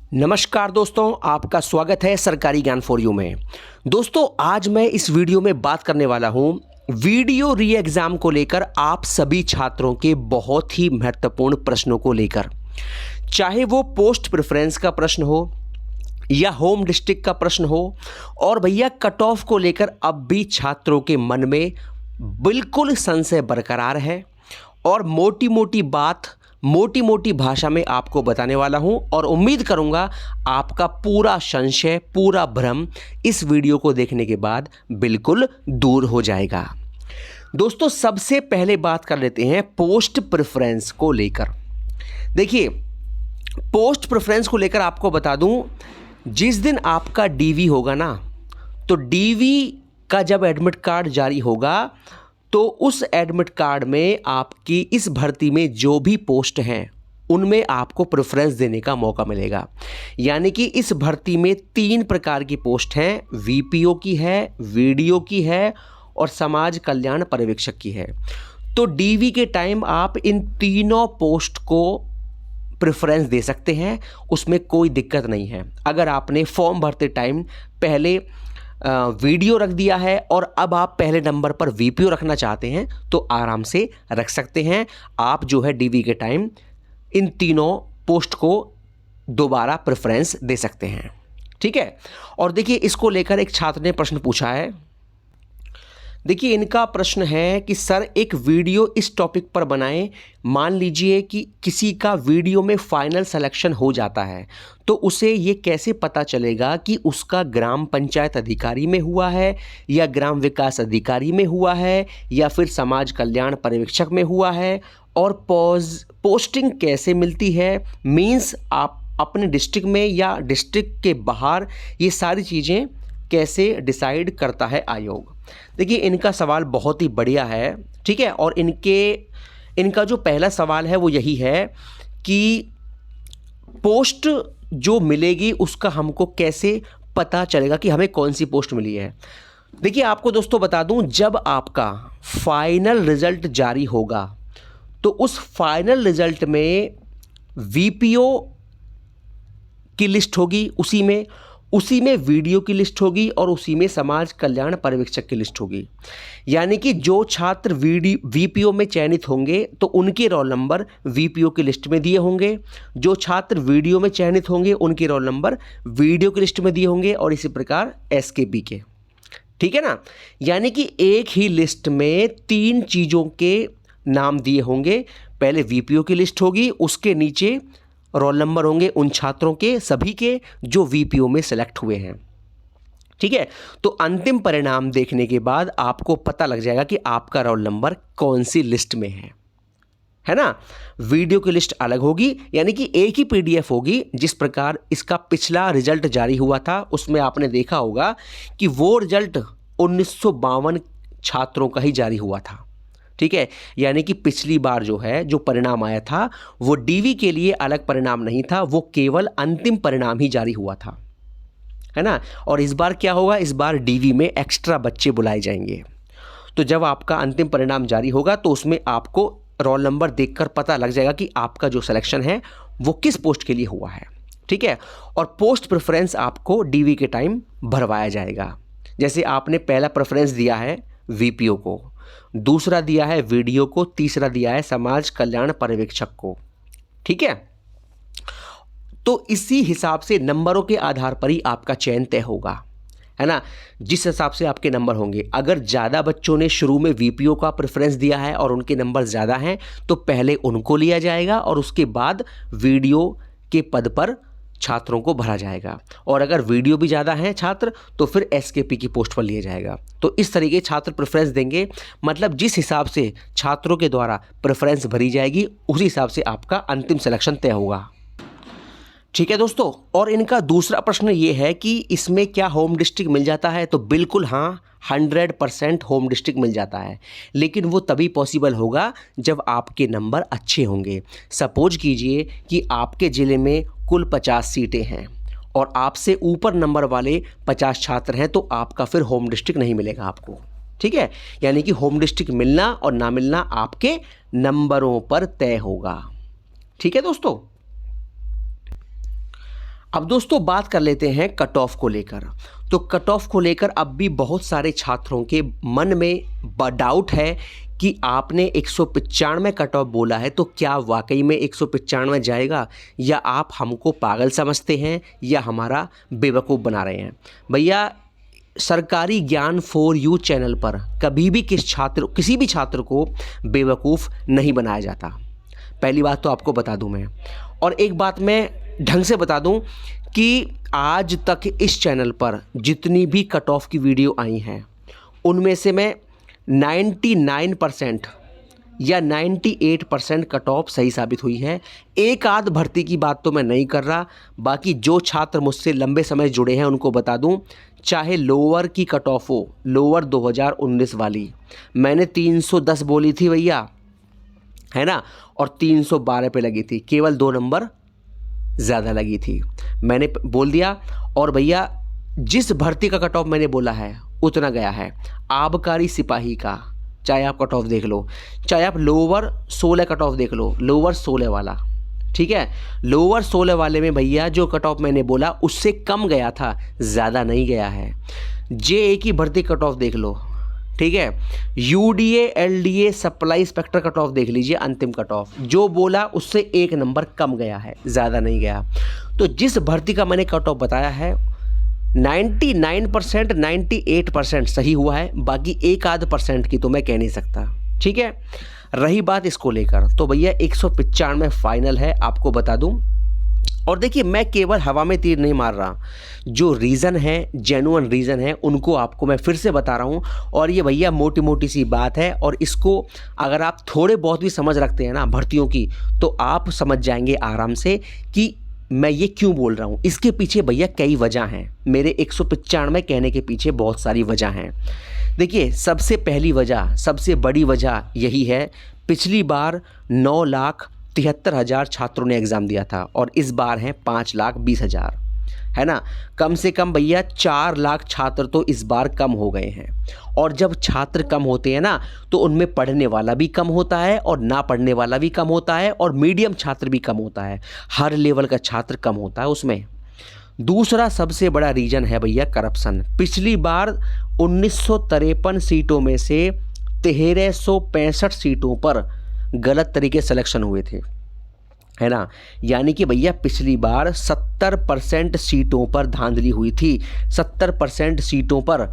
नमस्कार दोस्तों, आपका स्वागत है सरकारी ज्ञान फॉर यू में। दोस्तों, आज मैं इस वीडियो में बात करने वाला हूं वीडियो री एग्ज़ाम को लेकर आप सभी छात्रों के बहुत ही महत्वपूर्ण प्रश्नों को लेकर। चाहे वो पोस्ट प्रेफरेंस का प्रश्न हो या होम डिस्ट्रिक्ट का प्रश्न हो, और भैया कट ऑफ को लेकर अब भी छात्रों के मन में बिल्कुल संशय बरकरार है और मोटी मोटी बात मोटी मोटी भाषा में आपको बताने वाला हूं और उम्मीद करूंगा आपका पूरा संशय, पूरा भ्रम इस वीडियो को देखने के बाद बिल्कुल दूर हो जाएगा। दोस्तों, सबसे पहले बात कर लेते हैं पोस्ट प्रेफरेंस को लेकर। देखिए, पोस्ट प्रेफरेंस को लेकर आपको बता दूं, जिस दिन आपका डीवी होगा ना, तो डीवी का जब एडमिट कार्ड जारी होगा तो उस एडमिट कार्ड में आपकी इस भर्ती में जो भी पोस्ट हैं उनमें आपको प्रेफरेंस देने का मौका मिलेगा। यानी कि इस भर्ती में 3 प्रकार की पोस्ट हैं, वीपीओ की है, वीडियो की है और समाज कल्याण पर्यवेक्षक की है। तो डीवी के टाइम आप इन तीनों पोस्ट को प्रेफरेंस दे सकते हैं, उसमें कोई दिक्कत नहीं है। अगर आपने फॉर्म भरते टाइम पहले वीडियो रख दिया है और अब आप पहले नंबर पर वीपीओ रखना चाहते हैं तो आराम से रख सकते हैं। आप जो है डीवी के टाइम इन तीनों पोस्ट को दोबारा प्रेफरेंस दे सकते हैं, ठीक है। और देखिए, इसको लेकर एक छात्र ने प्रश्न पूछा है। देखिए, इनका प्रश्न है कि सर एक वीडियो इस टॉपिक पर बनाएं। मान लीजिए कि किसी का वीडियो में फाइनल सिलेक्शन हो जाता है, तो उसे ये कैसे पता चलेगा कि उसका ग्राम पंचायत अधिकारी में हुआ है या ग्राम विकास अधिकारी में हुआ है या फिर समाज कल्याण पर्यवेक्षक में हुआ है, और पोस्टिंग कैसे मिलती है, मीन्स आप अपने डिस्ट्रिक्ट में या डिस्ट्रिक्ट के बाहर, ये सारी चीज़ें कैसे डिसाइड करता है आयोग। देखिए, इनका सवाल बहुत ही बढ़िया है, ठीक है। और इनका जो पहला सवाल है वो यही है कि पोस्ट जो मिलेगी उसका हमको कैसे पता चलेगा कि हमें कौन सी पोस्ट मिली है। देखिए, आपको दोस्तों बता दूं, जब आपका फाइनल रिजल्ट जारी होगा तो उस फाइनल रिजल्ट में वीपीओ की लिस्ट होगी, उसी में वीडियो की लिस्ट होगी और उसी में समाज कल्याण पर्यवेक्षक की लिस्ट होगी। यानी कि जो छात्र वीपीओ में चयनित होंगे तो उनके रोल नंबर वीपीओ की लिस्ट में दिए होंगे, जो छात्र वीडियो में चयनित होंगे उनके रोल नंबर वीडियो की लिस्ट में दिए होंगे, और इसी प्रकार एसकेबी के, ठीक है ना। यानी कि एक ही लिस्ट में 3 चीज़ों के नाम दिए होंगे। पहले वीपीओ की लिस्ट होगी, उसके नीचे रोल नंबर होंगे उन छात्रों के सभी के जो वीपीओ में सेलेक्ट हुए हैं, ठीक है। तो अंतिम परिणाम देखने के बाद आपको पता लग जाएगा कि आपका रोल नंबर कौन सी लिस्ट में है ना। वीडियो की लिस्ट अलग होगी, यानी कि एक ही पीडीएफ होगी। जिस प्रकार इसका पिछला रिजल्ट जारी हुआ था उसमें आपने देखा होगा कि वो रिजल्ट 1952 छात्रों का ही जारी हुआ था, ठीक है। यानी कि पिछली बार जो है जो परिणाम आया था वो डीवी के लिए अलग परिणाम नहीं था, वो केवल अंतिम परिणाम ही जारी हुआ था, है ना। और इस बार क्या होगा, इस बार डीवी में एक्स्ट्रा बच्चे बुलाए जाएंगे। तो जब आपका अंतिम परिणाम जारी होगा तो उसमें आपको रोल नंबर देखकर पता लग जाएगा कि आपका जो सिलेक्शन है वो किस पोस्ट के लिए हुआ है, ठीक है। और पोस्ट प्रेफरेंस आपको डीवी के टाइम भरवाया जाएगा। जैसे आपने पहला प्रेफरेंस दिया है वीपीओ को, दूसरा दिया है वीडियो को, तीसरा दिया है समाज कल्याण पर्यवेक्षक को, ठीक है। तो इसी हिसाब से नंबरों के आधार पर ही आपका चयन तय होगा, है ना। जिस हिसाब से आपके नंबर होंगे, अगर ज़्यादा बच्चों ने शुरू में वीपीओ का प्रेफरेंस दिया है और उनके नंबर ज़्यादा हैं तो पहले उनको लिया जाएगा और उसके बाद वीडियो के पद पर छात्रों को भरा जाएगा। और अगर वीडियो भी ज़्यादा हैं छात्र तो फिर एसकेपी की पोस्ट पर लिया जाएगा। तो इस तरीके छात्र प्रेफरेंस देंगे, मतलब जिस हिसाब से छात्रों के द्वारा प्रेफरेंस भरी जाएगी उसी हिसाब से आपका अंतिम सिलेक्शन तय होगा, ठीक है दोस्तों। और इनका दूसरा प्रश्न ये है कि इसमें क्या होम डिस्ट्रिक्ट मिल जाता है। तो बिल्कुल हाँ, 100% होम डिस्ट्रिक्ट मिल जाता है, लेकिन वो तभी पॉसिबल होगा जब आपके नंबर अच्छे होंगे। सपोज कीजिए कि आपके ज़िले में कुल 50 सीटें हैं और आपसे ऊपर नंबर वाले 50 छात्र हैं, तो आपका फिर होम डिस्ट्रिक्ट नहीं मिलेगा आपको, ठीक है। यानी कि होम डिस्ट्रिक्ट मिलना और ना मिलना आपके नंबरों पर तय होगा, ठीक है दोस्तों। अब दोस्तों बात कर लेते हैं कट ऑफ को लेकर। तो कट ऑफ को लेकर अब भी बहुत सारे छात्रों के मन में डाउट है कि आपने 195 कट ऑफ बोला है, तो क्या वाकई में 195 जाएगा, या आप हमको पागल समझते हैं या हमारा बेवकूफ़ बना रहे हैं। भैया, सरकारी ज्ञान फॉर यू चैनल पर कभी भी किसी भी छात्र को बेवकूफ़ नहीं बनाया जाता। पहली बात तो आपको बता दूं मैं, और एक बात मैं ढंग से बता दूं कि आज तक इस चैनल पर जितनी भी कट ऑफ की वीडियो आई हैं उनमें से मैं 99% या 98% कट ऑफ सही साबित हुई है। एक आध भर्ती की बात तो मैं नहीं कर रहा। बाकी जो छात्र मुझसे लंबे समय जुड़े हैं उनको बता दूं, चाहे लोअर की कट ऑफ हो, लोअर 2019 वाली मैंने 310 बोली थी भैया, है ना, और 312 पे लगी थी, केवल 2 नंबर ज़्यादा लगी थी, मैंने बोल दिया। और भैया, जिस भर्ती का कट ऑफ मैंने बोला है उतना गया है। आबकारी सिपाही का चाहे आप कट ऑफ देख लो, चाहे आप लोअर 16 कट ऑफ देख लो, लोअर 16 वाला, ठीक है, लोअर 16 वाले में भैया जो कट ऑफ मैंने बोला उससे कम गया था, ज़्यादा नहीं गया है। JA की भर्ती कट ऑफ देख लो, ठीक है, UDA LDA supply inspector cut off देख लीजिए, अंतिम कट ऑफ जो बोला उससे 1 नंबर कम गया है, ज़्यादा नहीं गया। तो जिस भर्ती का मैंने कट ऑफ बताया है 99% 98% सही हुआ है, बाकी एक आध % की तो मैं कह नहीं सकता, ठीक है। रही बात इसको लेकर, तो भैया 195 फाइनल है, आपको बता दूं। और देखिए, मैं केवल हवा में तीर नहीं मार रहा, जो रीज़न है, जेन्युइन रीज़न है, उनको आपको मैं फिर से बता रहा हूँ। और ये भैया मोटी मोटी सी बात है, और इसको अगर आप थोड़े बहुत भी समझ रखते हैं ना भर्तियों की, तो आप समझ जाएंगे आराम से कि मैं ये क्यों बोल रहा हूँ। इसके पीछे भैया कई वजह हैं, मेरे 195 कहने के पीछे बहुत सारी वजह हैं। देखिए, सबसे पहली वजह, सबसे बड़ी वजह यही है, पिछली बार 9,73,000 छात्रों ने एग्ज़ाम दिया था और इस बार हैं 5,20,000, है ना। कम से कम भैया 4 लाख छात्र तो इस बार कम हो गए हैं। और जब छात्र कम होते हैं ना, तो उनमें पढ़ने वाला भी कम होता है और ना पढ़ने वाला भी कम होता है और मीडियम छात्र भी कम होता है, हर लेवल का छात्र कम होता है उसमें। दूसरा सबसे बड़ा रीज़न है भैया करप्शन। पिछली बार 1953 सीटों में से 1365 सीटों पर गलत तरीके सिलेक्शन हुए थे, है ना। यानी कि भैया पिछली बार 70% सीटों पर धांधली हुई थी, 70% सीटों पर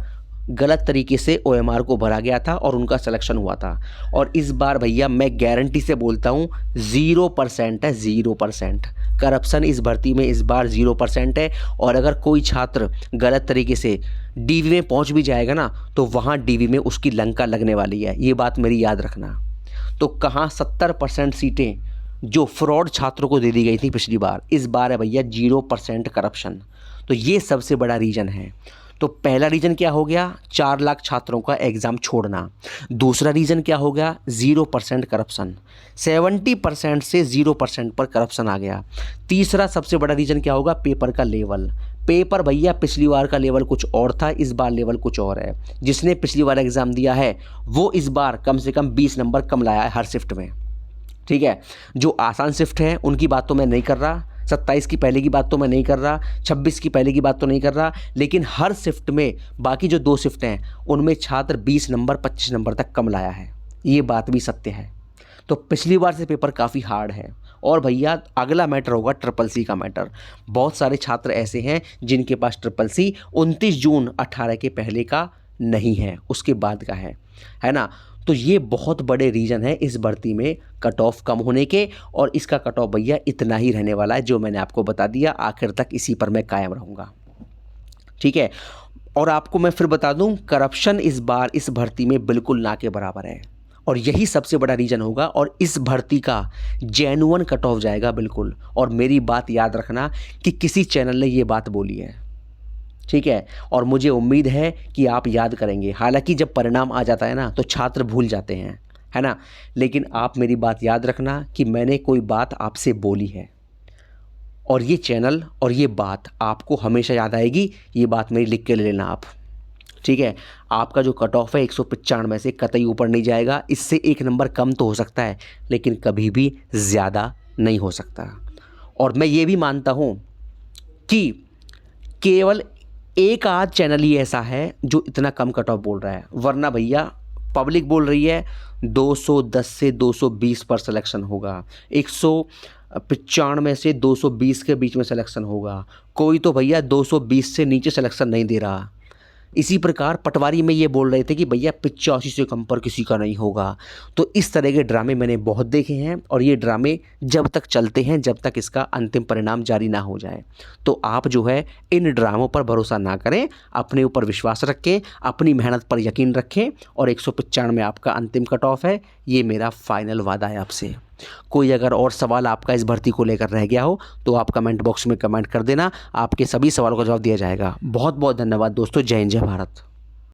गलत तरीके से OMR को भरा गया था और उनका सिलेक्शन हुआ था। और इस बार भैया मैं गारंटी से बोलता हूँ 0% है, 0%। करप्शन इस भर्ती में इस बार 0% है। और अगर कोई छात्र गलत तरीके से DV में पहुँच भी जाएगा ना, तो वहाँ DV में उसकी लंका लगने वाली है, ये बात मेरी याद रखना। तो कहाँ 70% सीटें जो फ्रॉड छात्रों को दे दी गई थी पिछली बार, इस बार है भैया 0% करप्शन। तो ये सबसे बड़ा रीज़न है। तो पहला रीज़न क्या हो गया, 4 लाख छात्रों का एग्ज़ाम छोड़ना। दूसरा रीज़न क्या हो गया, 0% करप्शन, 70% से 0% पर करप्शन आ गया। तीसरा सबसे बड़ा रीज़न क्या होगा, पेपर का लेवल। पेपर भैया पिछली बार का लेवल कुछ और था, इस बार लेवल कुछ और है। जिसने पिछली बार एग्ज़ाम दिया है वो इस बार कम से कम 20 नंबर कम लाया है हर शिफ्ट में, ठीक है। जो आसान शिफ्ट है उनकी बात तो मैं नहीं कर रहा, 27 की पहले की बात तो मैं नहीं कर रहा, 26 की पहले की बात तो नहीं कर रहा, लेकिन हर शिफ्ट में बाकी जो 2 शिफ्ट हैं उनमें छात्र 20 नंबर 25 नंबर तक कम लाया है, ये बात भी सत्य है। तो पिछली बार से पेपर काफ़ी हार्ड है। और भैया अगला मैटर होगा CCC का मैटर। बहुत सारे छात्र ऐसे हैं जिनके पास CCC 29 जून 18 के पहले का नहीं है, उसके बाद का है ना। तो ये बहुत बड़े रीज़न है इस भर्ती में कट ऑफ कम होने के, और इसका कट ऑफ भैया इतना ही रहने वाला है जो मैंने आपको बता दिया, आखिर तक इसी पर मैं कायम रहूँगा, ठीक है। और आपको मैं फिर बता दूं, करप्शन इस बार इस भर्ती में बिल्कुल ना के बराबर है, और यही सबसे बड़ा रीज़न होगा। और इस भर्ती का जेन्युइन कट ऑफ जाएगा बिल्कुल। और मेरी बात याद रखना कि किसी चैनल ने ये बात बोली है, ठीक है, और मुझे उम्मीद है कि आप याद करेंगे। हालांकि जब परिणाम आ जाता है ना तो छात्र भूल जाते हैं, है ना, लेकिन आप मेरी बात याद रखना कि मैंने कोई बात आपसे बोली है, और ये चैनल और ये बात आपको हमेशा याद आएगी। ये बात मेरी लिख के ले लेना आप, ठीक है। आपका जो कट ऑफ है 195 से कतई ऊपर नहीं जाएगा, इससे 1 नंबर कम तो हो सकता है लेकिन कभी भी ज़्यादा नहीं हो सकता। और मैं ये भी मानता हूँ कि केवल एक आध चैनल ही ऐसा है जो इतना कम कट ऑफ बोल रहा है, वरना भैया पब्लिक बोल रही है 210 से 220 पर सिलेक्शन होगा, 195 से 220 के बीच में सिलेक्शन होगा, कोई तो भैया 220 से नीचे सिलेक्शन नहीं दे रहा। इसी प्रकार पटवारी में ये बोल रहे थे कि भैया 85 से कम पर किसी का नहीं होगा। तो इस तरह के ड्रामे मैंने बहुत देखे हैं और ये ड्रामे जब तक चलते हैं जब तक इसका अंतिम परिणाम जारी ना हो जाए। तो आप जो है इन ड्रामों पर भरोसा ना करें, अपने ऊपर विश्वास रखें, अपनी मेहनत पर यकीन रखें और 195 आपका अंतिम कट ऑफ है, ये मेरा फाइनल वादा है आपसे। कोई अगर और सवाल आपका इस भर्ती को लेकर रह गया हो तो आप कमेंट बॉक्स में कमेंट कर देना, आपके सभी सवालों का जवाब दिया जाएगा। बहुत बहुत धन्यवाद दोस्तों। जय हिंद, जय भारत।